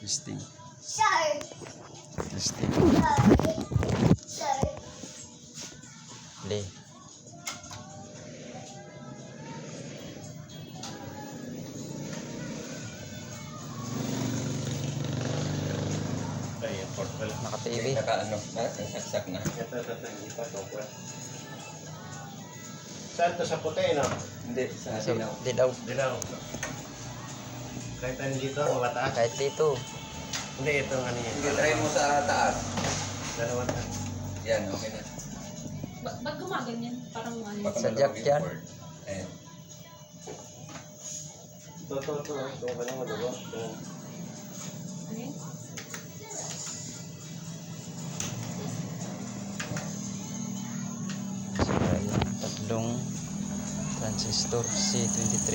Testing. Sir. Testing. Sir. Play. Ay, portal. Naka-TV. Naka-ano, saksak na. Ito, hindi pa to. Saan to? Sa puti, no? Hindi, sa So, dilaw. di daw. Dilaw. Kahit ano dito, mataas. Kahit dito. Hindi, ito ano yan. Sige, try mo sa taas. Dalawa na. Yan, okay na. Ba't gumaganyan? Parang ano? Baka Sa maluwag jack yung yan. cord. Ayan. Ito. Ito ka lang madugo. Ito. Ano yun? So, ayan. Tatlong transistor C23.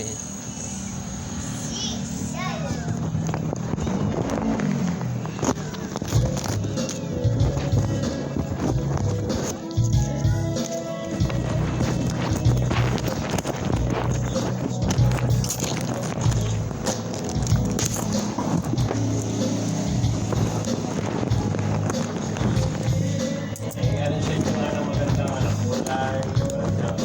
Eh, ano siya yung mga magandang ano, kulay. Magandang.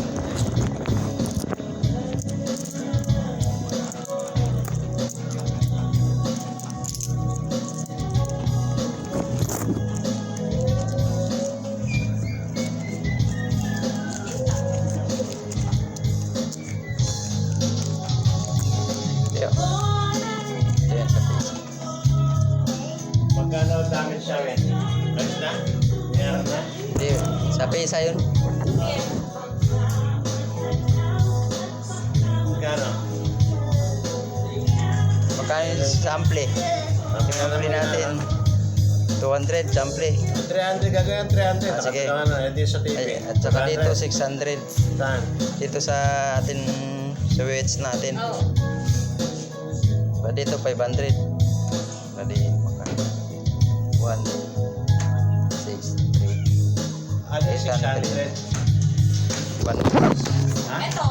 Ayan. Ayan sa pisa. Magkano damage siya, men? Ayos na? Meron na? Hindi, sa pisa yun. Magkano? Magkano yung sample? Sample natin. 200 sample. 300, gagawin 300. Ah, sige. Ano, hindi sa TV. Ay, at saka dito 600. Saan? Dito sa atin switch natin. Oo. Pa dito 500. Pwede maka 1 6 3 Ano, 600? 1 Ha? Eto,